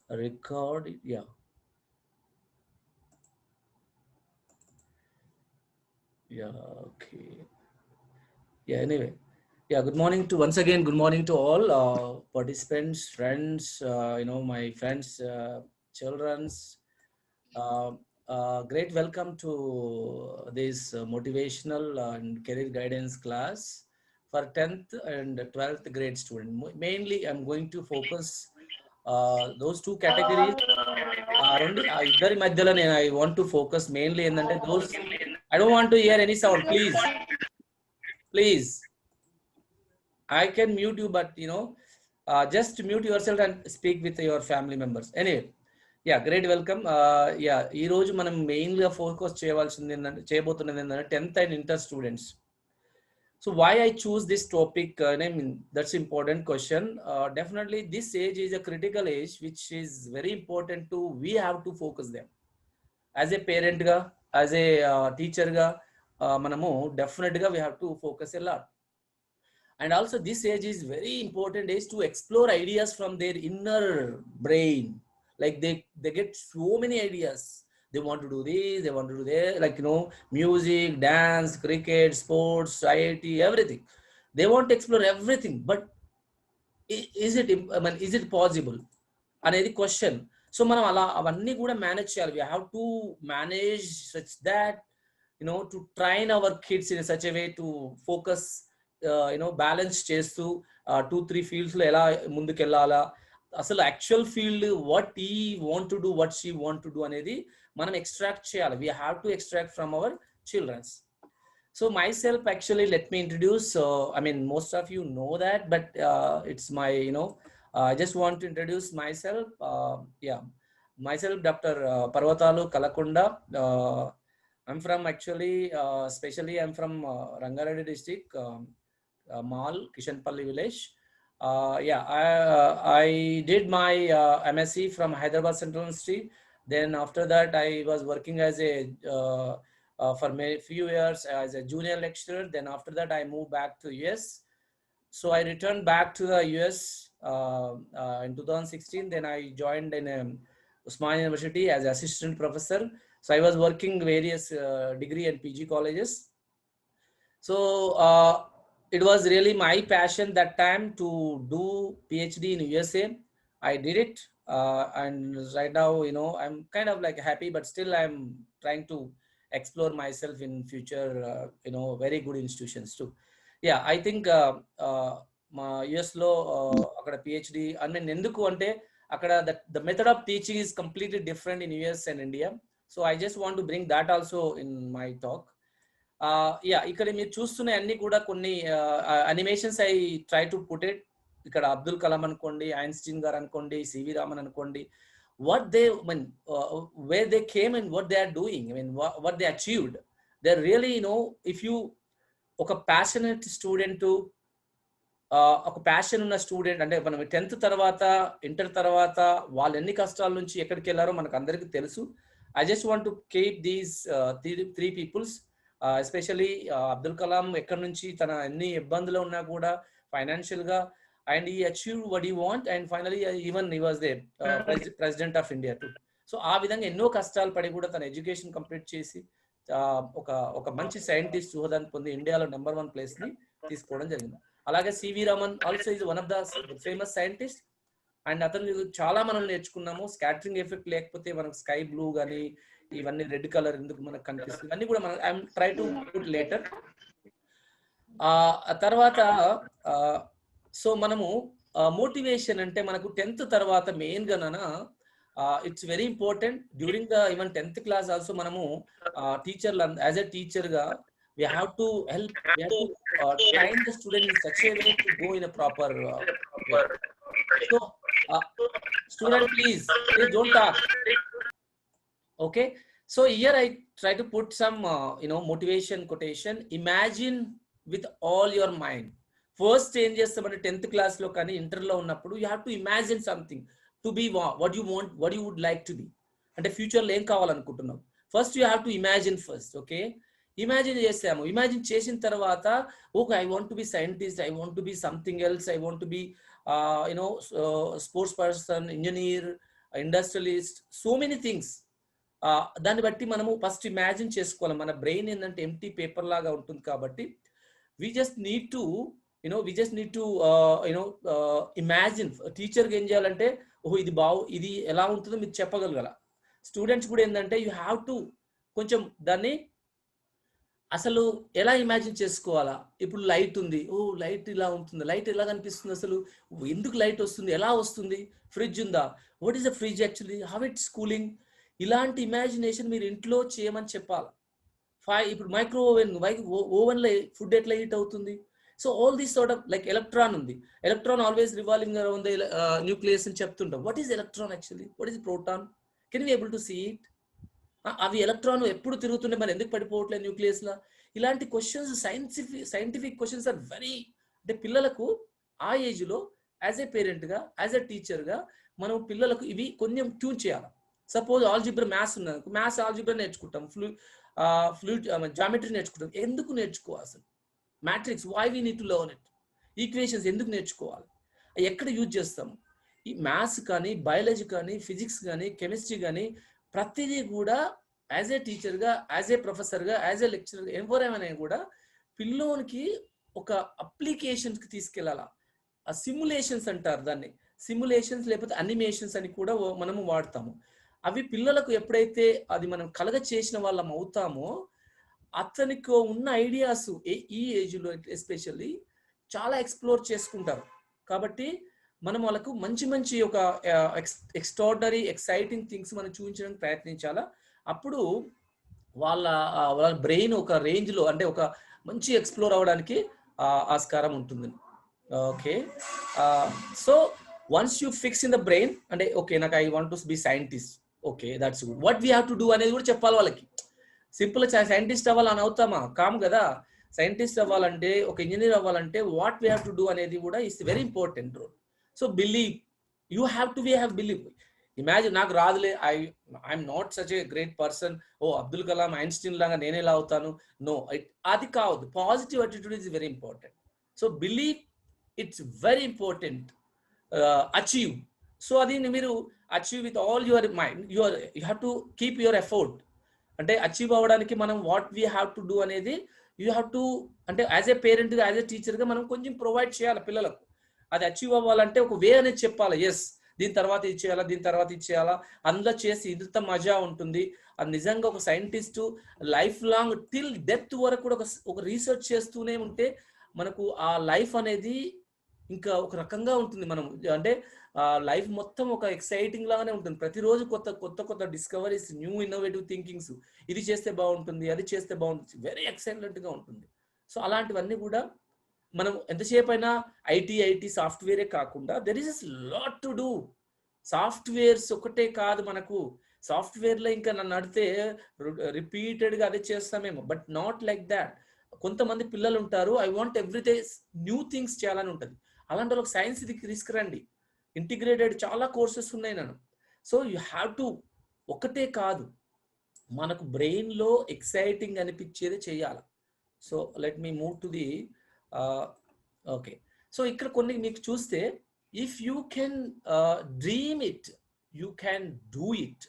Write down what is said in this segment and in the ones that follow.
Record, yeah. Yeah, okay. Yeah, anyway. Yeah, good morning to once again, good morning to all participants, friends, my friends, children's. Uh, Great welcome to this motivational and career guidance class for 10th and 12th grade student. Mainly, I'm going to focus those two categories. రెండు ఇద్దరి మధ్యలో నేను I want to focus mainly ఏంటంటే those I don't want to hear any sound please I can mute you, but just mute yourself and speak with your family members. Anyway, yeah, great welcome. Yeah, ఈ రోజు మనం main గా focus చేయబోతున్నది ఏంటంటే 10th and inter students. So why I choose this topic? I mean, that's important question. Definitely, this age is a critical age, which is very important to we have to focus them. As a parent ga, as a teacher ga, మనము definitely we have to focus a lot. And also this age is very important age to explore ideas from their inner brain. Like they get so many ideas. They want to do this, they want to do that, like music, dance, cricket, sports, IIT, everything. They want to explore everything, but is it, I mean, is it possible అనేది question. So మనం అలా అవన్నీ కూడా manage చేయాలి. We have to manage such that to train our kids in such a way to focus balance చేస్తూ 2-3 fields లో ఎలా ముందుకెళ్ళాలా, అసలు actual field what he want to do, what she want to do అనేది మనం extract చేయాలి. We have to extract from our childrens. So myself, actually, let me introduce. I mean, most of you know that, but it's my, I just want to introduce myself. Yeah, myself, Dr. Parvatalu Kalakunda. I'm from actually, especially I'm from Rangareddy district, Mal, Kishanpalli village. Yeah, I did my MSc from Hyderabad Central University. Then after that, I was working as a for few years as a junior lecturer. Then after that, I moved back to US. So I returned back to the US in 2016. Then I joined in Usman University as assistant professor. So I was working various degree and PG colleges. So it was really my passion that time to do PhD in USA. I did it, and right now, I'm kind of like happy, but still I'm trying to explore myself in future. Very good institutions too. Yeah, I think మా యుఎస్లో అక్కడ PhD I mean ఎందుకు అంటే అక్కడ the method of teaching is completely different in US and India. So I just want to bring that also in my talk. Yeah, ఇక్కడ మీరు చూస్తున్న అన్ని కూడా కొన్ని animations I try to put it. ఇక్కడ అబ్దుల్ కలాం అనుకోండి, ఐన్స్టీన్ గారు అనుకోండి, సివి రామన్ అనుకోండి, what they, I mean, where they came and what they are doing, I mean, what they achieved. They're really, if you ఒక ప్యాషనెట్ స్టూడెంట్, ఒక passion ఉన్న student అంటే మనం 10th తర్వాత ఇంటర్ తర్వాత వాళ్ళు ఎన్ని కష్టాల నుంచి ఎక్కడికి వెళ్ళారో మనకు అందరికీ తెలుసు. I just want to keep these three peoples, especially Abdul Kalam ఎక్కడి నుంచి తన ఎన్ని ఇబ్బందులు ఉన్నా కూడా ఫైనాన్షియల్ గా, అండ్ ఈ achieve what you want, and finally even he was they president of India to. So ఆ విధంగా ఎన్నో కష్టాలు పడి కూడా తన ఎడ్యుకేషన్ కంప్లీట్ చేసి ఒక ఒక మంచి సైంటిస్ట్ హోదాన్ని పొంది ఇండియాలో నెంబర్ 1 ప్లేస్ ని తీసుకోవడం జరిగింది. అలాగే CV Raman also is one of the famous scientist, and అతను చాలా మనం నేర్చుకున్నాము. స్కాటరింగ్ ఎఫెక్ట్ లేకపోతే మనకు స్కై బ్లూ కానీ ఇవన్నీ రెడ్ కలర్ ఎందుకు మనకు కనిపిస్తుంది అన్ని కూడా మనం I'm try to put later. తర్వాత సో మనము మోటివేషన్ అంటే మనకు 10th తర్వాత మెయిన్ గా it's very important during the even 10th class also. మనము టీచర్ యాజ్ ఎ టీచర్ గా we have to help, we have to train the student in such a way to go in a proper way. So student, please don't talk. Okay, so here I try to put some motivation quotation. Imagine with all your mind. First ఏం చేస్తామంటే 10th class లో కానీ inter లో ఉన్నప్పుడు you have to imagine something to be what you want, what you would like to be. అంటే future లో ఏం కావాలనుకుంటున్నావు, first you have to imagine first. Okay, imagine చేసాము. ఇమాజిన్ చేసిన తర్వాత okay, I want to be scientist, I want to be something else, I want to be sports person, engineer, industrialist, so many things. దాన్ని బట్టి మనము first imagine చేసుకోవాలి. మన brain ఏంటంటే empty paper లాగా ఉంటుంది కాబట్టి we just need to imagine. టీచర్కి ఏం చేయాలంటే ఓహో ఇది ఎలా ఉంటుందో మీరు చెప్పగలగాల. స్టూడెంట్స్ కూడా ఏంటంటే యూ హ్యావ్ టు కొంచెం దాన్ని అసలు ఎలా ఇమాజిన్ చేసుకోవాలా. ఇప్పుడు లైట్ ఉంది, ఓ లైట్ ఇలా ఉంటుంది, లైట్ ఎలా కనిపిస్తుంది, అసలు ఎందుకు లైట్ వస్తుంది, ఎలా వస్తుంది, ఫ్రిడ్జ్ ఉందా, what is the fridge actually, how it's cooling. ఇలాంటి ఇమాజినేషన్ మీరు ఇంట్లో చేయమని చెప్పాలి. ఇప్పుడు మైక్రో ఓవెన్లో ఫుడ్ ఎట్లా హీట్ అవుతుంది. So all these sort of like electron ఉంది, electron always revolving around the nucleus అని చెప్తుంటాం. What is electron actually, what is proton, can we able to see it. అవి ఎలక్ట్రాన్ ఎప్పుడు తిరుగుతుండే, మరి ఎందుకు పడిపోవట్లేదు న్యూక్లియస్ లా. ఇలాంటి questions scientific questions are very, అంటే పిల్లలకు ఆ ఏజ్ లో యాజ్ ఏ పేరెంట్ గా, యాజ్ ఎ టీచర్ గా మనం పిల్లలకు ఇవి కొంచెం ట్యూన్ చేయాలి. సపోజ్ ఆల్జిబ్రా మ్యాథ్స్ ఉన్నది, మ్యాథ్స్ ఆల్జిబ్రా నేర్చుకుంటాం, ఫ్లూయిడ్ జామెట్రీ నేర్చుకుంటాం. ఎందుకు నేర్చుకోవాలి అసలు matrix, why we need to learn it. Equations ఎందుకు నేర్చుకోవాలి, ఎక్కడ యూజ్ చేస్తాము. ఈ మ్యాథ్స్ కానీ, బయాలజీ కానీ, ఫిజిక్స్ కానీ, కెమిస్ట్రీ కానీ ప్రతిదీ కూడా యాజ్ ఏ టీచర్గా, యాజ్ ఏ ప్రొఫెసర్గా, యాజ్ ఏ లెక్చరర్గా ఎవరేమైనా కూడా పిల్లోనికి ఒక అప్లికేషన్స్కి తీసుకెళ్ళాలా. ఆ సిమ్యులేషన్స్ అంటారు దాన్ని, సిమ్యులేషన్స్ లేకపోతే అనిమేషన్స్ అని కూడా మనము వాడతాము. అవి పిల్లలకు ఎప్పుడైతే అది మనం కలగ చేసిన వాళ్ళం అవుతామో అతనికి ఉన్న ఐడియాస్ ఈ ఏజ్లో ఎస్పెషల్లీ చాలా ఎక్స్ప్లోర్ చేసుకుంటారు. కాబట్టి మనం వాళ్ళకు మంచి ఒక ఎక్స్ట్రాడినరీ ఎక్సైటింగ్ థింగ్స్ మనం చూపించడానికి ప్రయత్నించాలా. అప్పుడు వాళ్ళ బ్రెయిన్ ఒక రేంజ్లో, అంటే ఒక మంచి ఎక్స్ప్లోర్ అవ్వడానికి ఆస్కారం ఉంటుంది. Okay, so once you fix in the brain, అంటే ఓకే నాకు I want to be scientist, okay that's good, what we have to do అనేది కూడా చెప్పాలి వాళ్ళకి. సింపుల్ సైంటిస్ట్ అవ్వాలని అవుతామా, కాము కదా. సైంటిస్ట్ అవ్వాలంటే, ఒక ఇంజనీర్ అవ్వాలంటే what we have to do అనేది కూడా is very important role. So believe, you have to have believe. Imagine నాకు రాదులే, I'm not such a great person, ఓ అబ్దుల్ కలాం, ఐన్స్టీన్ లాగా నేను ఎలా అవుతాను, నో, అది కావద్దు. Positive attitude is very important. So believe, it's very important. Achieve, so అది మీరు achieve with all your mind, you have to keep your effort. అంటే అచీవ్ అవ్వడానికి మనం what we have to do అనేది యూ హ్యావ్ టు, అంటే as a పేరెంట్గా, as a టీచర్గా మనం కొంచెం ప్రొవైడ్ చేయాలి పిల్లలకు. అది అచీవ్ అవ్వాలంటే ఒక వే అనేది చెప్పాలి. ఎస్, దీని తర్వాత ఇది చేయాలా, దీని తర్వాత ఇది చేయాలా, అందులో చేసి ఇంత మజా ఉంటుంది. అది నిజంగా ఒక scientist life long till death వరకు కూడా ఒక రీసెర్చ్ చేస్తూనే ఉంటే మనకు ఆ లైఫ్ అనేది ఇంకా ఒక రకంగా ఉంటుంది. మనం అంటే లైఫ్ మొత్తం ఒక ఎక్సైటింగ్ లాగానే ఉంటుంది. ప్రతిరోజు కొత్త డిస్కవరీస్, న్యూ ఇన్నోవేటివ్ థింకింగ్స్, ఇది చేస్తే బాగుంటుంది, అది చేస్తే బాగుంటుంది, వెరీ ఎక్సైలెంట్గా ఉంటుంది. సో అలాంటివన్నీ కూడా మనం ఎంతసేపు అయినా ఐటీ సాఫ్ట్వేరే కాకుండా there is lot to do. Softwares ఒకటే కాదు మనకు, సాఫ్ట్వేర్లో ఇంకా నన్ను అడితే రిపీటెడ్గా అదే చేస్తామేమో, బట్ నాట్ లైక్ దాట్. కొంతమంది పిల్లలు ఉంటారు, I want everyday new things చేయాలని ఉంటుంది. అలాంటి వాళ్ళకి సైన్స్ తీసుకురండి, ఇంటిగ్రేటెడ్ చాలా కోర్సెస్ ఉన్నాయి నన్ను. సో యూ హ్యావ్ టు, ఒకటే కాదు, మనకు బ్రెయిన్లో ఎక్సైటింగ్ అనిపించేది చేయాలి. So let me move to the okay. So ఇక్కడ కొన్ని మీకు చూస్తే, if you can dream it, you can do it.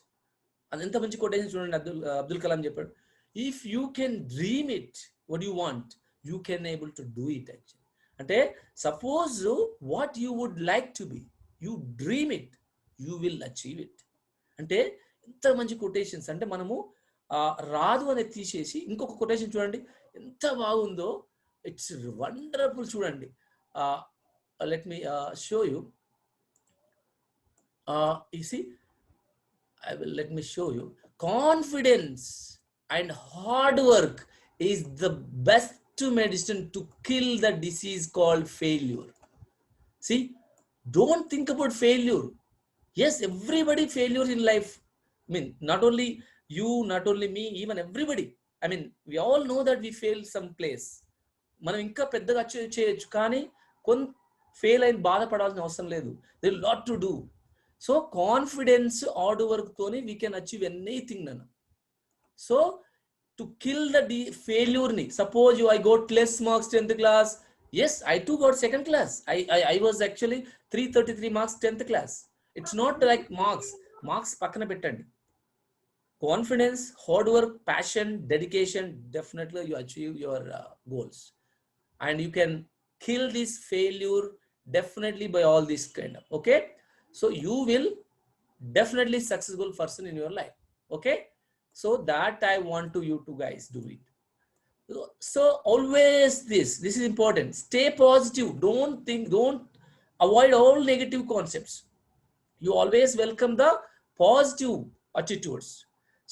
అది ఎంత మంచి కొటేషన్ చూడండి, అబ్దుల్ కలాం చెప్పాడు, if you can dream it what you want, you can able to do it actually. అంటే suppose what you would like to be, you dream it, you will achieve it. అంటే ఎంత మంచి quotations. అంటే మనము రాదు అనేది తీసేసి ఇంకొక కొటేషన్ చూడండి ఎంత బాగుందో, ఇట్స్ వండర్ఫుల్. చూడండి, let me show you. You see, let me show you. Confidence and hard work is the best medicine to kill the disease called failure. See, don't think about failure. Yes, everybody failures in life. I mean, not only you, not only me, even everybody. I mean, we all know that we failed some place. మనం ఇంకా పెద్దగా చేయొచ్చు, కానీ fail అయిన బాధపడాల్సిన అవసరం లేదు. there is a lot to do. So confidence, hard work తోని we can achieve anything nana. So to kill the failure ni, suppose I got less marks 10th class, yes, I too got second class. I was actually 333 marks 10th class. It's not like marks marks పక్కన పెట్టండి. Confidence, hard work, passion, dedication, definitely you achieve your goals, and you can kill this failure definitely by all this kind of, okay? So you will definitely successful person in your life, okay? So that I want to you to guys do it. So always this is important. Stay positive. Don't avoid all negative concepts. You always welcome the positive attitudes.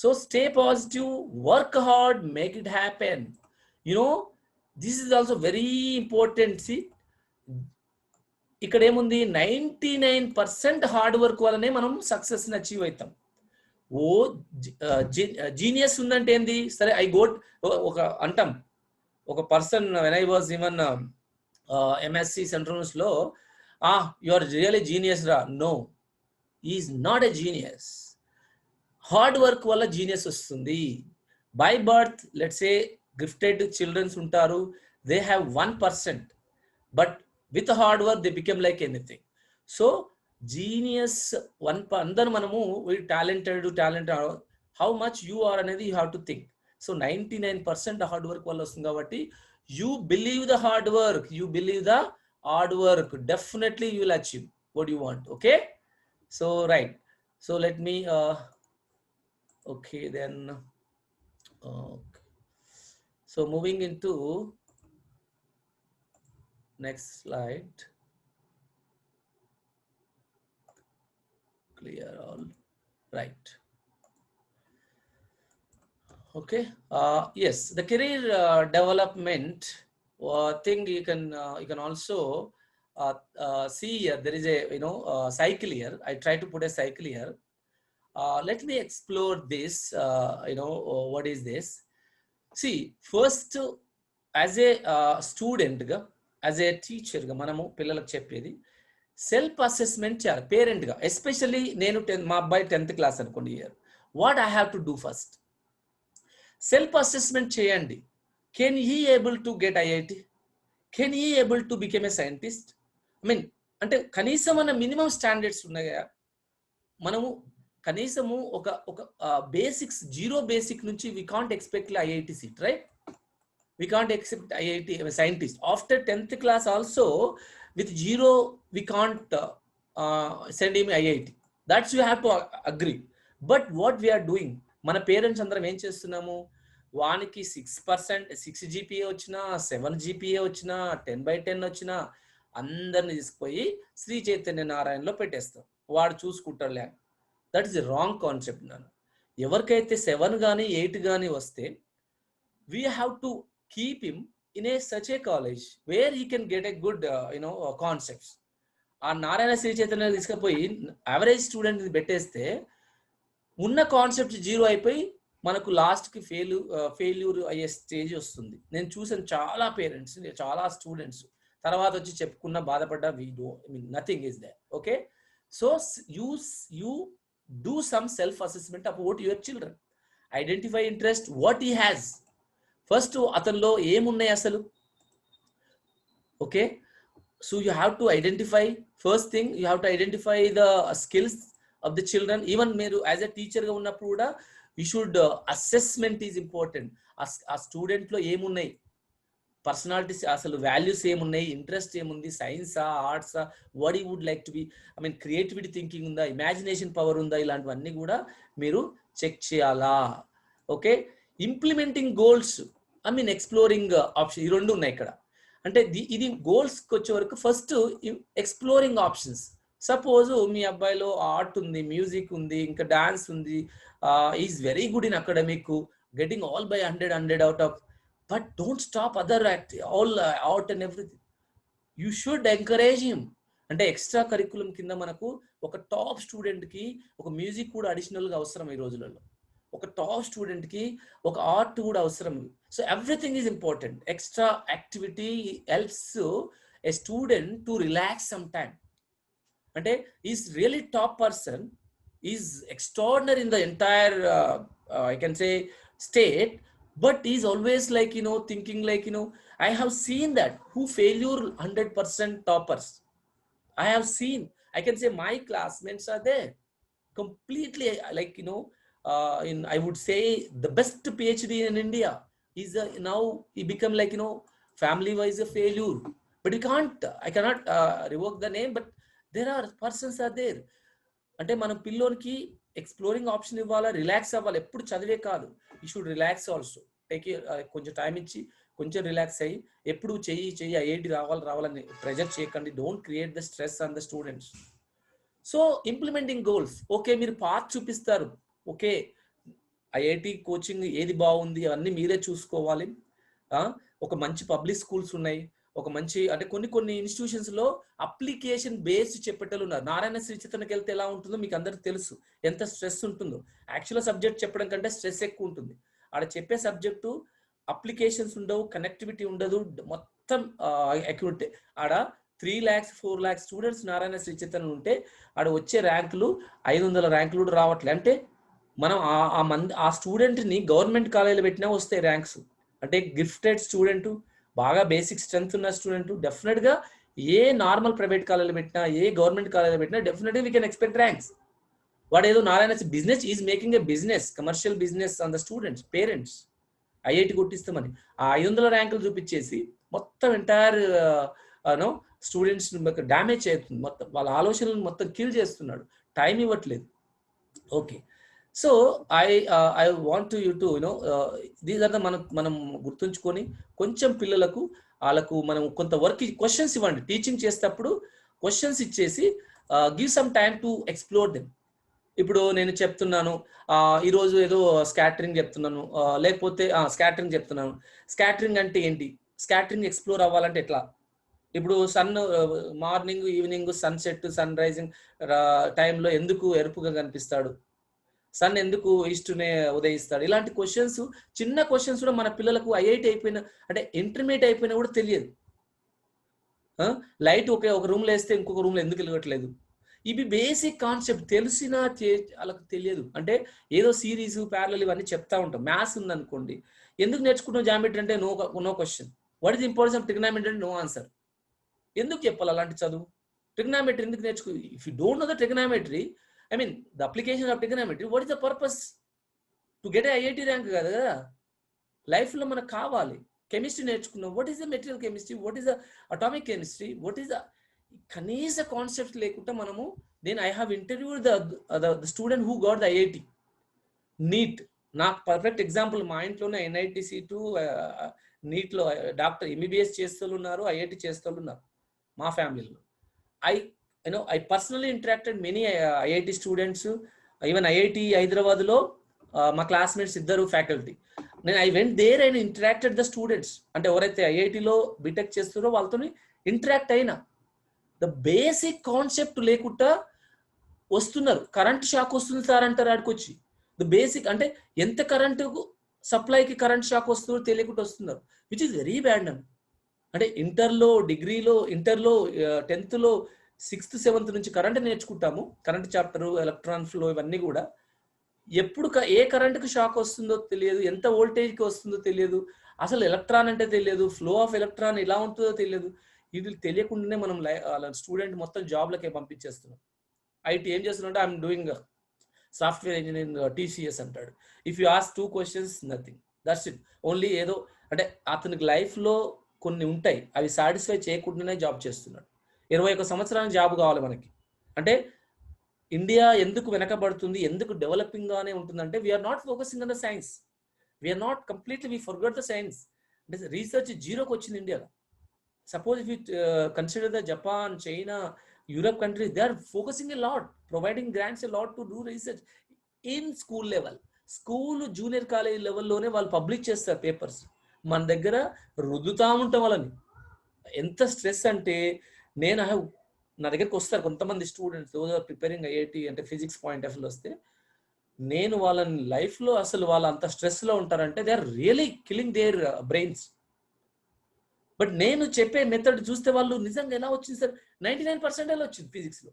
So stay positive, work hard, make it happen. You know, this is also very important. See, ఇక్కడ ఏముంది, 99% hard work వల్లనే మనం సక్సెస్ని achieve అవుతాం. ఓ genius ఉందంటే ఏంది, సరే I got ఒక అంటాం, ఒక person when I was even MSc centrals లో, యు ఆర్ రియల్లీ జీనియస్ రా. No, is not a genius. Hard work వల్ల జీనియస్ వస్తుంది. By birth let's say gifted childrens ఉంటారు, they have 1%, but with hard work they become like anything. So genius అందరు మనము talented how much you are అనేది you have to think. So 99% hard work వల్ల వస్తుంది కాబట్టి you believe the hard work, you believe the hard work, definitely you will achieve what you want. Okay, so right. So let me okay, then okay. So moving into next slide. Clear all right. Okay, yes, the career development thing you can also see here. There is a cycle here. I try to put a cycle here. Let me explore this. What is this? See, first, as a student ga, as a teacher ga, manamu pillalaku cheppedi self assessment cheyali parent ga. Especially nenu ma abbayi 10th class anukondi year, what I have to do first, self assessment cheyandi. Can he able to get IIT? Can he able to become a scientist? I mean, ante kanisam ana minimum standards unnaya. మనము కనీసము ఒక basics, zero basic నుంచి we can't expect IIT seat, right? We can't expect IIT scientist after 10th class also. With zero we can't send him IIT. That's you have to agree. But what we're doing, మన parents అందరం ఏం చేస్తున్నాము, వానికి 6%, 6 GPA వచ్చినా, 7 GPA వచ్చినా, 10/10 వచ్చినా అందరిని తీసుకుపోయి శ్రీ చైతన్య నారాయణలో పెట్టేస్తాం, వాడు చూసుకుంటాడులే. That is a wrong concept. నాన్న, ఎవరికైతే 7 కానీ 8 కానీ వస్తే we have to keep him in a such a college where he can get a good concepts. ఆ నారాయణ శ్రీ చైతన్య తీసుకుపోయి యావరేజ్ స్టూడెంట్ పెట్టేస్తే ఉన్న కాన్సెప్ట్ జీరో అయిపోయి మనకు లాస్ట్కి ఫెయిల్యూర్ అయ్యే స్టేజ్ వస్తుంది. నేను చూసాను చాలా పేరెంట్స్, చాలా స్టూడెంట్స్ తర్వాత వచ్చి చెప్పుకున్న బాధపడ్డా, nothing is there. Okay, so you do some self assessment about your children. Identify interest, what he has. First అతనిలో ఏమున్నాయి అసలు. Okay, so you have to identify, first thing you have to identify the skills of the children. Even మీరు as a teacher గా ఉన్నప్పుడు కూడా you should assessment is important. ఆ student లో ఏమున్నాయి, పర్సనాలిటీస్ అసలు వాల్యూస్ ఏమున్నాయి, ఇంట్రెస్ట్ ఏముంది, సైన్సా, ఆర్ట్సా, what you would like to be, I mean creativity thinking ఉందా, ఇమాజినేషన్ పవర్ ఉందా, ఇలాంటివన్నీ కూడా మీరు చెక్ చేయాలా. Okay, implementing goals, I mean exploring option, ఈ రెండు ఉన్నాయి ఇక్కడ. అంటే ఇది గోల్స్కి వచ్చే వరకు ఫస్ట్ ఎక్స్ప్లోరింగ్ ఆప్షన్స్. సపోజ్ మీ అబ్బాయిలో ఆర్ట్ ఉంది, మ్యూజిక్ ఉంది, ఇంకా డాన్స్ ఉంది, is very good in academic, getting all by 100 out of, but don't stop other all out and everything. You should encourage him. అంటే ఎక్స్ట్రా కరికులం కింద మనకు ఒక టాప్ స్టూడెంట్ కి ఒక మ్యూజిక్ కూడా అడిషనల్ గా అవసరం ఈ రోజులలో. ఒక టాప్ స్టూడెంట్ కి ఒక ఆర్ట్ కూడా అవసరం. So everything is important. Extra activity helps a student to relax some time. అంటే is really top person, is extraordinary in the entire I can say state, but he's always like thinking like I have seen that who failure 100% toppers. I have seen, I can say my classmates are there, completely, like, I would say the best PhD in India is now he become, like, family wise a failure. But I cannot revoke the name, but there are persons are there. అంటే మనం పిల్లోనికి exploring option ఇవ్వాలా, relax అవ్వాలి, ఎప్పుడు చదివే కాదు. You should relax also. Take కొంచెం time ఇచ్చి కొంచెం రిలాక్స్ అయ్యి, ఎప్పుడు చెయ్యి ఐఐటి రావాలని ప్రెజర్ చేయకండి. Don't create the stress on the students. So implementing goals, okay, మీరు పాత్ చూపిస్తారు, ఓకే, ఐఐటి కోచింగ్ ఏది బాగుంది అవన్నీ మీరే చూసుకోవాలి. ఒక మంచి పబ్లిక్ స్కూల్స్ ఉన్నాయి, ఒక మంచి, అంటే కొన్ని ఇన్స్టిట్యూషన్స్ లో అప్లికేషన్ బేస్డ్ చెప్పేటలు ఉన్నారు. నారాయణ శ్రీ చిత్రకి వెళ్తే ఎలా ఉంటుందో మీకు అందరికి తెలుసు, ఎంత స్ట్రెస్ ఉంటుందో. యాక్చువల్ సబ్జెక్ట్ చెప్పడం కంటే స్ట్రెస్ ఎక్కువ ఉంటుంది. ఆడ చెప్పే సబ్జెక్టు అప్లికేషన్స్ ఉండవు, కనెక్టివిటీ ఉండదు, మొత్తం అక్యూట్. ఆడ 3 lakhs 4 lakhs students Narayana Sri చిత్రం ఉంటే ఆడ వచ్చే ర్యాంకులు 500 ర్యాంకులు కూడా రావట్లే. అంటే మనం ఆ స్టూడెంట్ని గవర్నమెంట్ కాలేజీలో పెట్టినా వస్తాయి ర్యాంక్స్. అంటే గిఫ్టెడ్ స్టూడెంట్, బాగా బేసిక్ స్ట్రెంత్ ఉన్న స్టూడెంట్ డెఫినెట్ గా ఏ నార్మల్ ప్రైవేట్ కాలేజీలో పెట్టినా, ఏ గవర్నమెంట్ కాలేజీలో పెట్టినా డెఫినెట్గా వీ కెన్ ఎక్స్పెక్ట్ ర్యాంక్స్. వాడు ఏదో Narayana business is making a business, commercial business on the students, parents. IIT కొట్టిస్తామని ఆ 500 ర్యాంకులు చూపించేసి మొత్తం ఎంటైర్ స్టూడెంట్స్ డ్యామేజ్ చేస్తుంది, మొత్తం వాళ్ళ ఆలోచనలు మొత్తం కిల్ చేస్తున్నాడు, టైం ఇవ్వట్లేదు. Okay, so I want you to these are the మనం గుర్తుంచుకొని కొంచెం పిల్లలకు వాళ్ళకు మనం కొంత వర్క్ క్వశ్చన్స్ ఇవ్వండి. టీచింగ్ చేసేటప్పుడు క్వశ్చన్స్ ఇచ్చేసి give some time to explore them. ఇప్పుడు నేను చెప్తున్నాను, ఈరోజు ఏదో స్కాటరింగ్ చెప్తున్నాను, లేకపోతే స్కాటరింగ్ చెప్తున్నాను. స్కాటరింగ్ అంటే ఏంటి, స్కాటరింగ్ ఎక్స్ప్లోర్ అవ్వాలంటే ఎట్లా? ఇప్పుడు morning evening sunset sun rising టైంలో ఎందుకు ఎరుపుగా కనిపిస్తాడు, సన్ ఎందుకు ఈస్ట్నే ఉదయిస్తాడు, ఇలాంటి క్వశ్చన్స్, చిన్న క్వశ్చన్స్ కూడా మన పిల్లలకు ఐఐటి అయిపోయిన, అంటే ఇంటర్మీడియట్ అయిపోయినా కూడా తెలియదు. లైట్ ఒక రూమ్లో వేస్తే ఇంకొక రూమ్లో ఎందుకు వెలగట్లేదు, ఇవి బేసిక్ కాన్సెప్ట్ తెలిసినా వాళ్ళకి తెలియదు. అంటే ఏదో సిరీస్ ప్యారలల్ ఇవన్నీ చెప్తా ఉంటాం. మ్యాథ్స్ ఉందనుకోండి, ఎందుకు నేర్చుకుంటాం జామెట్రీ అంటే no question. What is importance of trigonometry అంటే నో ఆన్సర్. ఎందుకు చెప్పాలి అలాంటి చదువు? ట్రిగ్నామెట్రీ ఎందుకు నేర్చుకో? If you don't know the trigonometry, I mean, the application of trigonometry, what is the purpose? To get a IIT rank కదా. లైఫ్లో మనకు కావాలి. కెమిస్ట్రీ నేర్చుకున్నాం, what is the material chemistry, what is the atomic chemistry, what is the కనీస concept లేకుండా మనము. Then I have interviewed the student who got the IIT NEET. నాకు perfect example, మా ఇంట్లోనే NITC టు నీట్లో డాక్టర్ MBBS చేస్తూ ఉన్నారు, IIT చేస్తూ ఉన్నారు మా ఫ్యామిలీలో. I personally interacted many IIT students, even IIT Hyderabad lo మా క్లాస్మేట్స్ ఇద్దరు ఫ్యాకల్టీ. నేను I went there and interacted the students. అంటే ఎవరైతే ఐఐటిలో బీటెక్ చేస్తారో వాళ్ళతో ఇంటరాక్ట్ అయినా. ద బేసిక్ కాన్సెప్ట్ లేకుండా వస్తున్నారు. కరెంట్ షాక్ వస్తుంది సార్ అంటారు ఆడికొచ్చి. ద బేసిక్ అంటే ఎంత కరెంటు సప్లైకి కరెంట్ షాక్ వస్తుందో తెలియకుండా వస్తున్నారు, విచ్ ఇస్ వెరీ బ్యాడ్ అండి. అంటే ఇంటర్లో 10th లో 6th 7th నుంచి కరెంట్ నేర్చుకుంటాము, కరెంట్ చాప్టర్, ఎలక్ట్రాన్ ఫ్లో, ఇవన్నీ కూడా. ఎప్పుడు ఏ కరెంట్కి షాక్ వస్తుందో తెలియదు, ఎంత వోల్టేజ్కి వస్తుందో తెలియదు, అసలు ఎలక్ట్రాన్ అంటే తెలియదు, ఫ్లో ఆఫ్ ఎలక్ట్రాన్ ఎలా ఉంటుందో తెలియదు. ఇది తెలియకుండానే మనం స్టూడెంట్ మొత్తం జాబ్లకే పంపించేస్తున్నాం. ఐటీ ఏం చేస్తున్నా, I'm doing software engineering TCS అంటాడు. If you ask 2 questions, nothing, that's it. Only ఏదో అంటే అతనికి లైఫ్లో కొన్ని ఉంటాయి, అవి సాటిస్ఫై చేయకుండానే జాబ్ చేస్తున్నాడు. 21 సంవత్సరానికి జాబ్ కావాలి మనకి. అంటే ఇండియా ఎందుకు వెనకబడుతుంది, ఎందుకు డెవలపింగ్ గానే ఉంటుందంటే we're not focusing on the science, we're not completely, we forgot the science. అంటే రీసెర్చ్ జీరోకి వచ్చింది ఇండియాలో. Suppose if you consider the Japan, China, Europe countries, they are focusing a lot, providing grants a lot to do research in school level. School junior college లెవెల్లోనే వాళ్ళు publish చేస్తారు papers. మన దగ్గర రుద్దుతా ఉంటాం వాళ్ళని. ఎంత స్ట్రెస్ అంటే, నా దగ్గరికి వస్తారు కొంతమంది students, those are preparing IIT అంటే ఫిజిక్స్ పాయింట్ ఆఫ్ వ్యూలో వస్తే, నేను వాళ్ళని లైఫ్లో అసలు వాళ్ళు అంత స్ట్రెస్లో ఉంటారంటే they are really killing their brains. But నేను చెప్పే మెథడ్ చూస్తే వాళ్ళు నిజంగా ఎలా వచ్చింది సార్, 99% వచ్చింది ఫిజిక్స్లో.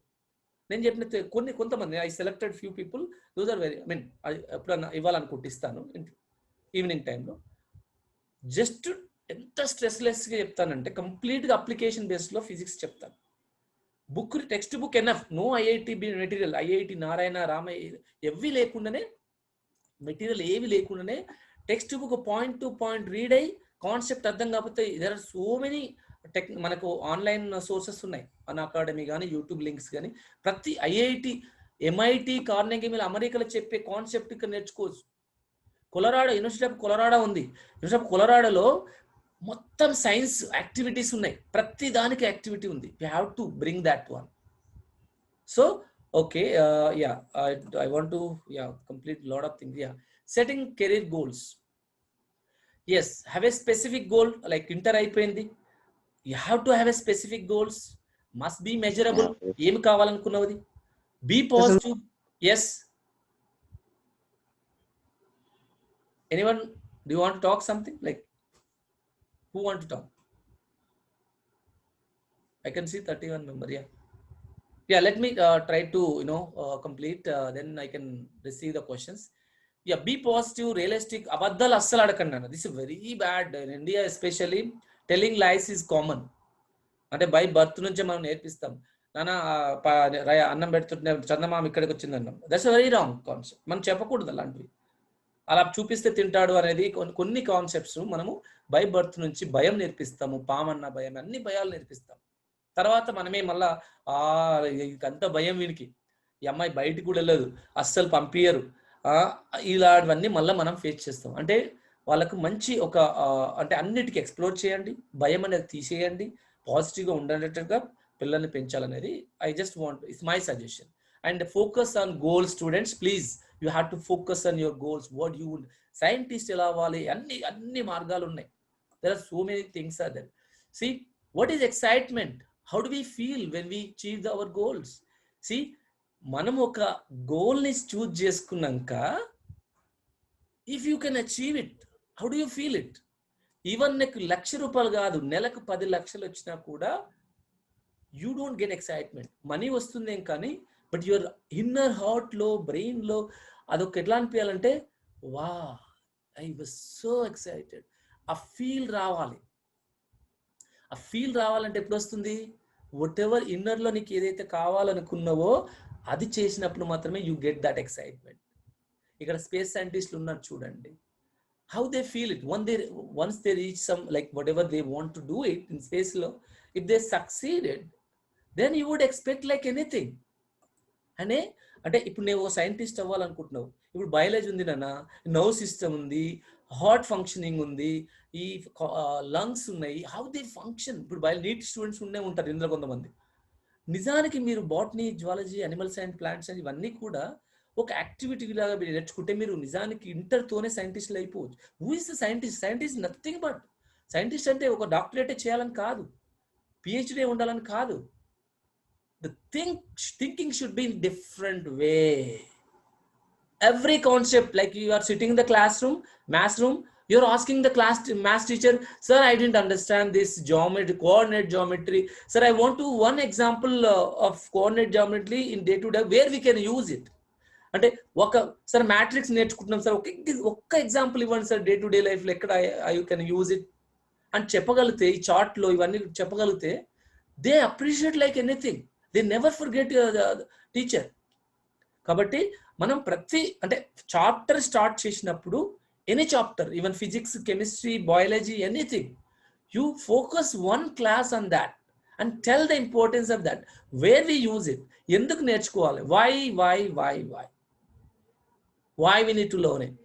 నేను చెప్పిన కొంతమంది, I selected few people, those are very, ఎప్పుడన్నా ఇవ్వాలనుకుంటే ఇస్తాను ఈవినింగ్ టైంలో. జస్ట్ ఎంత స్ట్రెస్లెస్గా చెప్తానంటే కంప్లీట్గా అప్లికేషన్ బేస్డ్లో ఫిజిక్స్ చెప్తాను. Book text book enough, no IIT material, IIT Narayana Ramaiah ఎవి లేకుండానే, మెటీరియల్ ఏవి లేకుండానే text book point to point read అయ్యి కాన్సెప్ట్ అర్థం కాకపోతే దేర్ ఆర్ సో మెనీ మనకు ఆన్లైన్ సోర్సెస్ ఉన్నాయి, అన్ అకాడమీ కానీ యూట్యూబ్ లింక్స్ కానీ. ప్రతి ఐఐటి, ఎంఐటి, కార్నెగీ మెల్లన్ అమెరికాలో చెప్పే కాన్సెప్ట్ ఇక్కడ నేర్చుకోవచ్చు. కొలరాడో, యూనివర్సిటీ ఆఫ్ కొలరాడో ఉంది. యూనివర్సిటీ ఆఫ్ కొలరాడోలో మొత్తం సైన్స్ యాక్టివిటీస్ ఉన్నాయి, ప్రతి దానికి యాక్టివిటీ ఉంది. You have to bring that one. So okay, yeah I want to complete lot of things. Setting career goals. Yes, have a specific goal. Like inter అయిపోయింది, you have to have a specific goals, must be measurable. ఏమి కావాలనుకున్నది, be positive. Yes, anyone, do you want to talk something? Like, who want to talk? I can see 31 member. Let me try to complete, then I can receive the questions. Be positive, realistic. Abaddal assal adakandi. This is very bad in India, especially. Telling lies is common. అంటే by birth నుంచే మనం నేర్పిస్తాం, నాన్న అన్నం పెడుతుంటే చందమామ ఇక్కడికి వచ్చిందన్నాం. That's very wrong concept. మనం చెప్పకూడదు అలాంటివి. అలా చూపిస్తే తింటాడు అనేది కొన్ని కాన్సెప్ట్స్ మనము బై బర్త్ నుంచి భయం నేర్పిస్తాము. పామన్న భయం, అన్ని భయాలు నేర్పిస్తాం. తర్వాత మనమే మళ్ళా అంత భయం వీనికి, ఈ అమ్మాయి బయటికి కూడా వెళ్ళదు, అస్సలు పంపించరు, ఇలాంటివన్నీ మళ్ళీ మనం ఫేస్ చేస్తాం. అంటే వాళ్ళకు మంచి ఒక అంటే అన్నిటికీ ఎక్స్ప్లోర్ చేయండి, భయం అనేది తీసేయండి, పాజిటివ్గా ఉండేటట్టుగా పిల్లల్ని పెంచాలనేది I just want, it's my suggestion. And focus on goals students, please. You have to focus on your goals. What you would, scientist ఎలా అవ్వాలి, అన్ని మార్గాలు ఉన్నాయి. There are so many things are there. See, what is excitement? How do we feel when we achieve our goals? See, మనం ఒక goal ని choose చేసుకున్నాక, if you can achieve it, how do you feel it? Even నీకు ₹1,00,000 కాదు, నెలకు 10 లక్షలు వచ్చినా కూడా you don't get excitement. Money వస్తుందేం కానీ, బట్ యువర్ ఇన్నర్ హార్ట్ లో, బ్రెయిన్ లో అదొక ఎట్లా అనిపించాలంటే, wow, I was so excited. ఆ ఫీల్ రావాలి. ఆ ఫీల్ రావాలంటే ఎప్పుడు వస్తుంది? వాట్ ఎవర్ ఇన్నర్ లో నీకు ఏదైతే కావాలనుకున్నావో అది చేసినప్పుడు మాత్రమే యూ గెట్ దట్ ఎక్సైట్మెంట్. ఇక్కడ స్పేస్ సైంటిస్టులు ఉన్నారు చూడండి, how they feel it once they reach some, like whatever they want to do it in space లో, if they succeeded then you would expect like anything. అంటే ఇప్పుడు నేను scientist అవ్వాలనుకుంటున్నావు, ఇప్పుడు బయాలజీ ఉంది నాన్న, నర్వ్ సిస్టమ్ ఉంది, heart functioning ఉంది, ఈ లంగ్స్ ఉన్నాయి, హౌ దే ఫంక్షన్. ఇప్పుడు నీట్ స్టూడెంట్స్ ఉంటారు ఇందులో కొంతమంది. నిజానికి మీరు botany, zoology, animal science, plant science ఇవన్నీ కూడా ఒక యాక్టివిటీ లాగా మీరు నేర్చుకుంటే మీరు నిజానికి ఇంటర్తోనే సైంటిస్టులు అయిపోవచ్చు. Who is the scientist? Scientist nothing but, scientist అంటే ఒక డాక్టరేటే చేయాలని కాదు, పిహెచ్డీ ఉండాలని కాదు. The thinking should be in different way. Every concept, like you are sitting in the classroom, math room, you're asking the math teacher, sir, I didn't understand this geometry, coordinate geometry. Sir, I want to one example of coordinate geometry in day to day where we can use it. అంటే sir matrix నేర్చుకుంటున్నాం sir, ఒక్క example ఇవ్వండి sir, day to day life లో ఎక్కడ you can use it అని చెప్పగలిగితే, ఈ chart లో ఇవన్నీ చెప్పగలిగితే, they appreciate like anything. They never forget teacher. కాబట్టి మనం అంటే చాప్టర్ స్టార్ట్ చేసినప్పుడు, any chapter, even physics, chemistry, biology, anything, you focus one class on that and tell the importance of that, where we use it, ఎందుకు నేర్చుకోవాలి, why we need to learn it.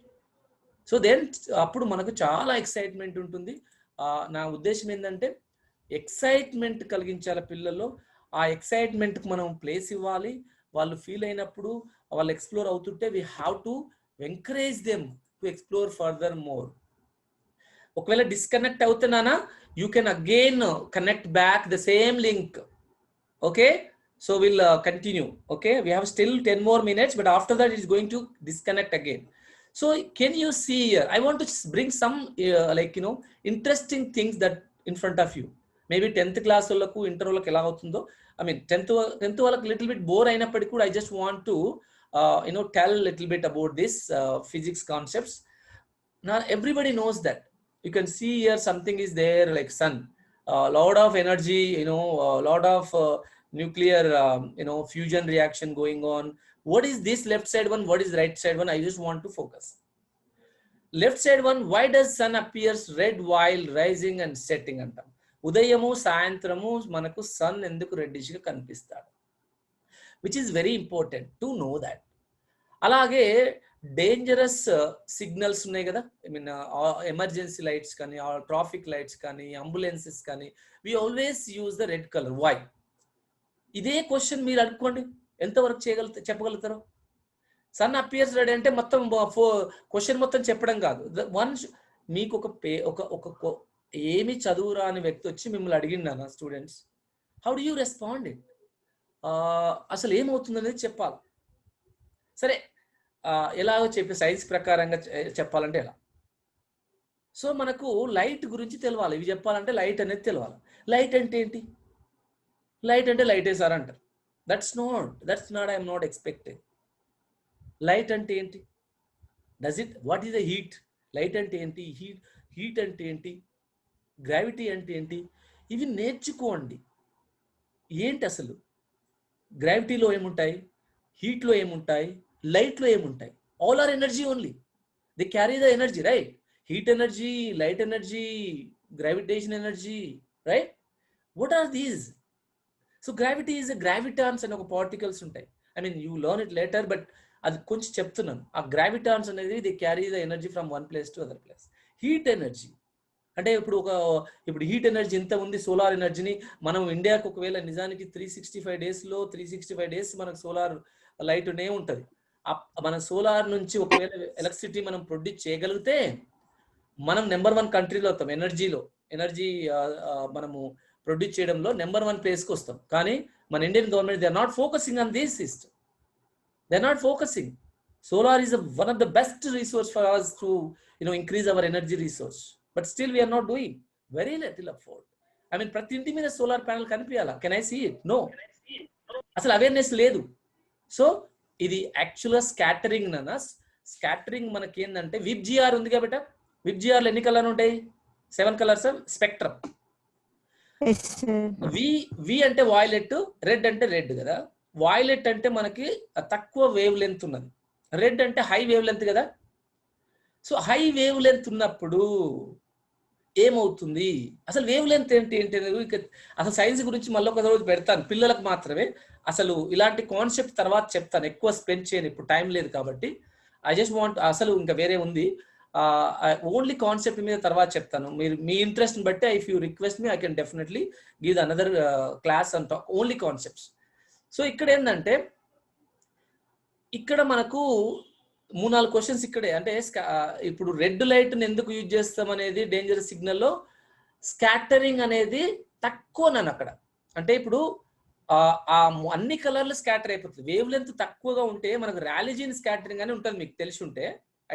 So then అప్పుడు మనకు చాలా excitement ఉంటుంది. నా ఉద్దేశం ఏంటంటే, excitement కలిగించాలి పిల్లల్లో. ఆ ఎక్సైట్మెంట్కి మనం ప్లేస్ ఇవ్వాలి. వాళ్ళు ఫీల్ అయినప్పుడు, వాళ్ళు ఎక్స్ప్లోర్ అవుతుంటే, we have to encourage them to explore further more. ఒకవేళ డిస్కనెక్ట్ అవుతున్నానా, you can again connect back the same link. Okay, so will continue. Okay, we have still 10 more minutes, but after that it is going to disconnect again. So can you see here, I want to bring some interesting things that in front of you. Maybe 10th class వాళ్ళకు, inter వాళ్ళకి ఎలా అవుతుందో, I mean 10th వాళ్ళకి little bit bore అయినప్పటికీ కూడా I just want to tell little bit about this physics concepts. Now everybody knows that. You can see here something is there like sun, lot of energy, lot of nuclear fusion reaction going on. What is this left side one, what is right side one? I just want to focus. Left side one, why does sun appears red while rising and setting అంటాం. ఉదయము సాయంత్రము మనకు sun ఎందుకు reddish గా కనిపిస్తాడు, which is very important to know that. అలాగే dangerous signals ఉన్నాయి కదా, ఐ మీన్ ఎమర్జెన్సీ లైట్స్ కానీ, ట్రాఫిక్ లైట్స్ కానీ, అంబులెన్సెస్ కానీ, we always use the red colour. Why? ఇదే క్వశ్చన్ మీరు అనుకోండి, ఎంతవరకు చెప్పగలుగుతారో. సన్ అపియర్స్ రెడ్ అంటే మొత్తం క్వశ్చన్ మొత్తం చెప్పడం కాదు. వన్స్ మీకు ఒక ఏమి చదువు రాని వ్యక్తి వచ్చి మిమ్మల్ని అడిగిండా students, how do you respond it? అసలు ఏమవుతుంది అనేది చెప్పాలి. సరే, ఎలాగో చెప్పి సైన్స్ ప్రకారంగా చెప్పాలంటే ఎలా? సో మనకు లైట్ గురించి తెలవాలి. ఇవి చెప్పాలంటే లైట్ అనేది తెలవాలి. లైట్ అంటే ఏంటి? లైట్ అంటే లైటే సార్ అంటారు. That's not I'm not expected. Light అంటే ఏంటి? Does it, what is the heat? Light అంటే ఏంటి? హీట్ అంటే ఏంటి? గ్రావిటీ అంటే ఏంటి? ఇవి నేర్చుకోండి. ఏంటి అసలు గ్రావిటీలో ఏముంటాయి, హీట్లో ఏముంటాయి, లైట్లో ఏముంటాయి? All are energy only. They carry the energy, right? Heat energy, light energy, gravitation energy, right? What are these? So gravity is gravitons అని ఒక పార్టికల్స్ ఉంటాయి. I mean you learn it later, but అది కొంచెం చెప్తున్నాను. ఆ gravitons అనేది they carry the energy from one place to other place. Heat energy అంటే ఇప్పుడు హీట్ ఎనర్జీ ఎంత ఉంది, సోలార్ ఎనర్జీని మనం ఇండియాకు ఒకవేళ నిజానికి 365 డేస్ మనకు సోలార్ లైట్ నే ఉంటుంది. మన సోలార్ నుంచి ఒకవేళ ఎలక్ట్రిసిటీ మనం ప్రొడ్యూస్ చేయగలిగితే మనం నెంబర్ 1 కంట్రీలో వస్తాం. ఎనర్జీ మనము ప్రొడ్యూస్ చేయడంలో నెంబర్ 1 ప్లేస్కి వస్తాం. కానీ మన Indian government they are not focusing on this system. They are not focusing. Solar is one of the best resource for us to increase our energy resource, but still we are not doing. Very little effort. I mean ప్రతి ఇంటి మీద solar panel కనిపించాలా? Can I see it? No. అసలు awareness లేదు. So ఇది యాక్చువల్గా scattering నాన్న. Scattering మనకి ఏంటంటే విబ్జిఆర్ ఉంది కాబట్టి, విబ్జిఆర్లో ఎన్ని కలర్లు ఉంటాయి? 7 కలర్స్. స్పెక్ట్రమ్. వి అంటే వాయిలెట్, రెడ్ అంటే రెడ్ కదా. వాయిలెట్ అంటే మనకి తక్కువ వేవ్ లెంత్ ఉన్నది, రెడ్ అంటే హై వేవ్ లెంత్ కదా. సో హై వేవ్ లెంత్ ఉన్నప్పుడు ఏమవుతుంది, అసలు వేవ్ లెంత్ ఏంటి అసలు సైన్స్ గురించి మళ్ళీ ఒక రోజు పెడతాను, పిల్లలకు మాత్రమే. అసలు ఇలాంటి కాన్సెప్ట్ తర్వాత చెప్తాను, ఎక్కువ స్పెండ్ చేయను, ఇప్పుడు టైం లేదు కాబట్టి. ఐ జస్ట్ వాంట్, అసలు ఇంకా వేరే ఉంది, ఓన్లీ కాన్సెప్ట్ మీద తర్వాత చెప్తాను. మీరు మీ ఇంట్రెస్ట్ బట్టి if you request me I can definitely give another class and only concepts. So ఇక్కడ ఏంటంటే ఇక్కడ మనకు 3-4 క్వశ్చన్స్ ఇక్కడే. అంటే ఇప్పుడు రెడ్ లైట్ ని ఎందుకు యూజ్ చేస్తాం అనేది డేంజరస్ సిగ్నల్లో స్కాటరింగ్ అనేది తక్కువ నన్ను అక్కడ. అంటే ఇప్పుడు ఆ అన్ని కలర్లు స్కాటర్ అయిపోతుంది. వేవ్ లెంత్ తక్కువగా ఉంటే మనకు రాలిజిన్ స్కాటరింగ్ అని ఉంటుంది, మీకు తెలిసి ఉంటే.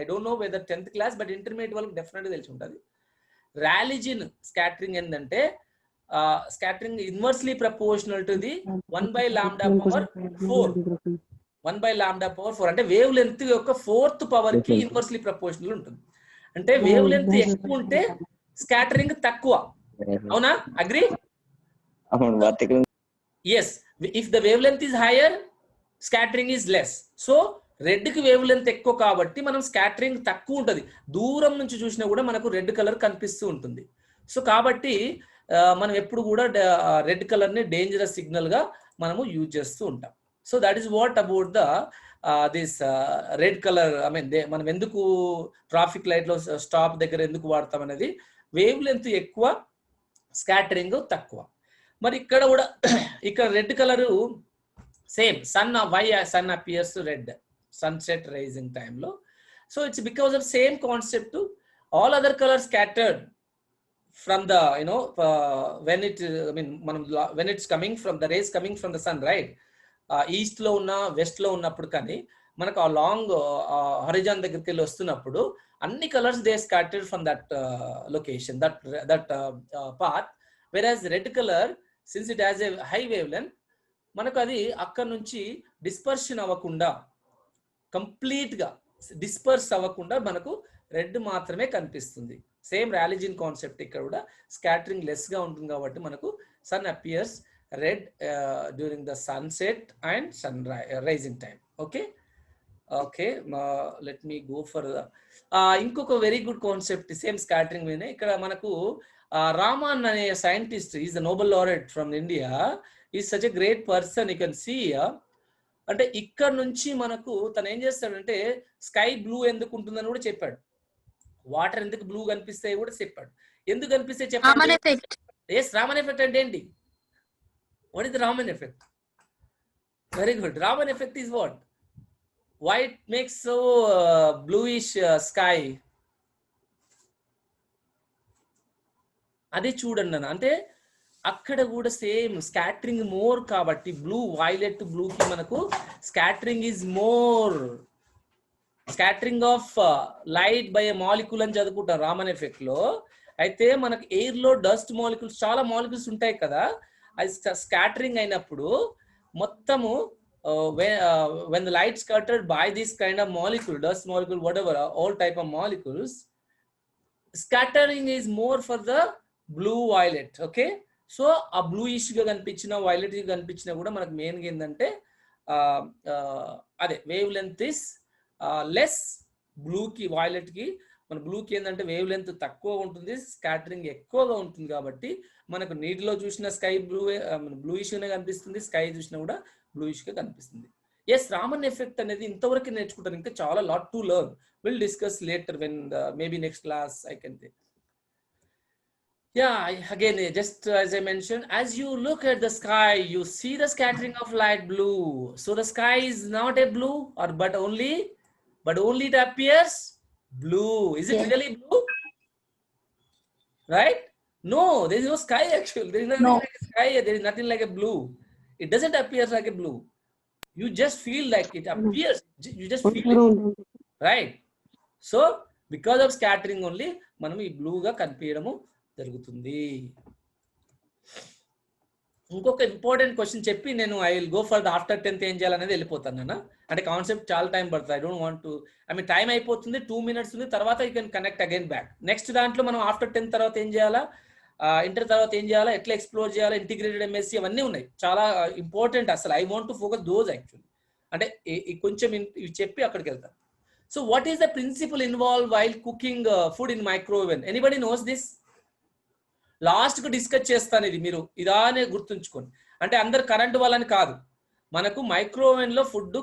I don't know whether 10th class, but intermediate వాళ్ళకి డెఫినెట్గా తెలిసి ఉంటుంది. రాలిజిన్ స్కాటరింగ్ ఏంటంటే scattering inversely proportional to the 1/λ/4. 1/λ/4 అంటే వేవ్ లెంత్ యొక్క 4th పవర్ కి ఇన్వర్స్లీ ప్రపోర్షనల్ ఉంటుంది. అంటే వేవ్ లెంత్ ఎక్కువ ఉంటే స్కాటరింగ్ తక్కువ. అవునా? Agree? Yes. If the wavelength is higher, scattering is less. So red కి వేవ్ లెంత్ ఎక్కువ కాబట్టి మనం స్కాటరింగ్ తక్కువ ఉంటుంది. దూరం నుంచి చూసినా కూడా మనకు రెడ్ కలర్ కనిపిస్తూ ఉంటుంది. సో కాబట్టి మనం ఎప్పుడు కూడా రెడ్ కలర్ ని డేంజరస్ సిగ్నల్ గా మనము యూజ్ చేస్తూ ఉంటాం. So that is what about the this red colour. I mean మనం ఎందుకు ట్రాఫిక్ లైట్ లో స్టాప్ దగ్గర ఎందుకు వాడతాం అనేది, వేవ్ లెంత్ ఎక్కువ, స్కాటరింగ్ తక్కువ. మరి ఇక్కడ కూడా ఇక్కడ red colour same sun appears red sunset rising టైంలో. So it's because of same concept. All other colour scattered from the when it's coming from the rays coming from the sun, right? East లో ఉన్న west లో ఉన్నప్పుడు కానీ మనకు ఆ long హరిజాన్ దగ్గరికి వెళ్ళి వస్తున్నప్పుడు అన్ని colours they scattered from that location, that path. Whereas red colour since it has a high wavelength, మనకు అది అక్కడ నుంచి డిస్పర్షన్ అవ్వకుండా, కంప్లీట్ గా డిస్పర్స్ అవ్వకుండా మనకు రెడ్ మాత్రమే కనిపిస్తుంది. సేమ్ రాలిజిన్ కాన్సెప్ట్ ఇక్కడ కూడా స్కాటరింగ్ లెస్ గా ఉంటుంది కాబట్టి మనకు sun appears red during the sunset and sunrise rising time. Okay. Okay, let me go further. ఇంకొక very good concept same scattering మీనే ఇక్కడ మనకు రామన్ అనే scientist is the Nobel laureate from India. Is such a great person. You can see అంటే ఇక్కడ నుంచి మనకు తను ఏం చేస్తాడంటే స్కై బ్లూ ఎందుకు ఉంటుందని కూడా చెప్పాడు. వాటర్ ఎందుకు బ్లూ కనిపిస్తాయి కూడా చెప్పాడు. ఎందుకు కనిపిస్తాయి చెప్పండి. ఎస్, రామన్ ఎఫెక్ట్ అంటే ఏంటి? What is the Raman effect? Very good. Raman effect is what? Why it makes so bluish sky? అదే చూడండి అన్న, అంటే అక్కడ కూడా సేమ్ స్కాటరింగ్ మోర్ కాబట్టి బ్లూ వైలెట్ బ్లూకి మనకు scattering is more. Scattering of light by a molecule అని చదువుకుంటాం రామన్ ఎఫెక్ట్ లో. అయితే మనకు ఎయిర్ లో డస్ట్ మాలిక్యూల్స్ చాలా మాలిక్యూల్స్ ఉంటాయి కదా, అది స్కాటరింగ్ అయినప్పుడు మొత్తము when the light scattered by this kind of molecule, dust molecule, whatever, all type of molecules, scattering is more for the blue violet. Okay, so a bluish ga kanipichina violet ga kanipichina kuda manaku main ga endante ade wavelength is less. blue ki violet ki మన blue కి ఏంటంటే wave length తక్కువ ఉంటుంది, scattering ఎక్కువగా ఉంటుంది. కాబట్టి మనకు నీటిలో చూసిన స్కై బ్లూయిష్ గా కనిపిస్తుంది, స్కై చూసినా కూడా బ్లూయిష్ గా కనిపిస్తుంది. ఎస్, రామన్ ఎఫెక్ట్ అనేది ఇంతవరకు నేర్చుకుంటారు, ఇంకా చాలా lot to learn. Will discuss later when maybe next class I can think. Yeah, again, just as I mentioned, as you look at the sky, you see the scattering of light blue. So the sky is not a blue, or but only it appears blue. Is it really blue? Right? No, there is no sky actually. There is nothing like a sky. There is nothing like a blue. It doesn't appear like a blue. You just feel like it appears. You just feel it. Right? So because of scattering only, మనం ఈ blue గా కనిపించడము జరుగుతుంది. ఇంకొక important question చెప్పి నేను I will go for the after 10th ఏం చేయాలనేది వెళ్ళిపోతాను అన్న. అంటే కాన్సెప్ట్ చాలా టైం పడుతుంది. I don't want to, I mean time అయిపోతుంది, 2 minutes ఉంది, తర్వాత you can connect again back. Next దాంట్లో మనం ఆఫ్టర్ 10th తర్వాత ఏం చేయాలా, ఇంటర్ తర్వాత ఏం చేయాలా, ఎట్లా ఎక్స్ప్లోర్ చేయాలా, ఇంటిగ్రేటెడ్ ఎంఎస్సీ అవన్నీ ఉన్నాయి, చాలా ఇంపార్టెంట్. అసలు I want to focus those actually. అంటే కొంచెం ఇవి చెప్పి అక్కడికి వెళ్తాను. So what is the principle involve while cooking food in microwave? Anybody knows this? Last కు డిస్కస్ చేస్తాను ఇది, మీరు ఇదానే గుర్తుంచుకోండి. అంటే అందరు కరెంట్ వల్లని కాదు, మనకు మైక్రోవేవ్ లో ఫుడ్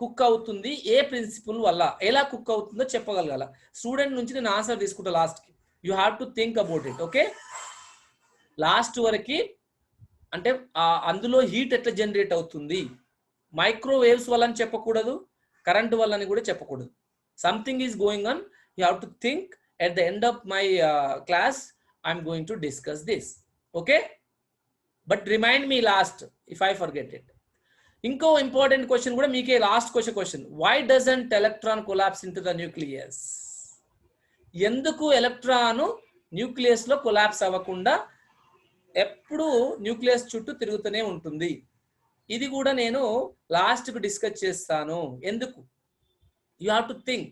కుక్ అవుతుంది ఏ ప్రిన్సిపల్ వల్ల, ఎలా కుక్ అవుతుందో చెప్పగలగాల. స్టూడెంట్ నుంచి నేను ఆన్సర్ తీసుకుంటా లాస్ట్ కి. You have to think about it. Okay, last వరకు అంటే అందులో హీట్ ఎట్లా జనరేట్ అవుతుంది, మైక్రోవేవ్స్ వల్ల అని చెప్పకూడదు, కరెంట్ వల్ల అని కూడా చెప్పకూడదు. Something is going on, you have to think. At the end of my class I'm going to discuss this. Okay, but remind me last if I forget it. Inko important question kuda meeke last question. Why doesn't electron collapse into the nucleus? Enduku electron nucleus lo collapse avakunda eppudu nucleus chuttu tirugutune untundi? Idi kuda nenu last ku discuss chestanu. Enduku? You have to think.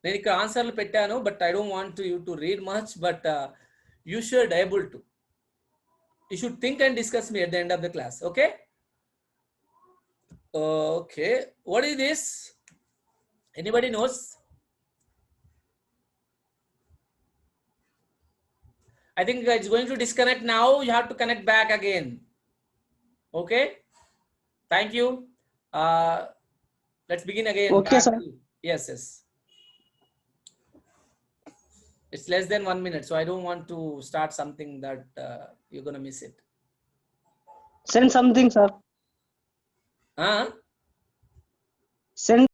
నేను ఇక్కడ ఆన్సర్లు పెట్టాను, but I don't want you to read much, but you should able to, you should think and discuss me at the end of the class. Okay, okay, what is this? Anybody knows? I think it's going to disconnect now. You have to connect back again. Okay, thank you. Let's begin again. Okay, sir. Yes. It's less than 1 minute, so I don't want to start something that you're going to miss it. Send something, sir. Send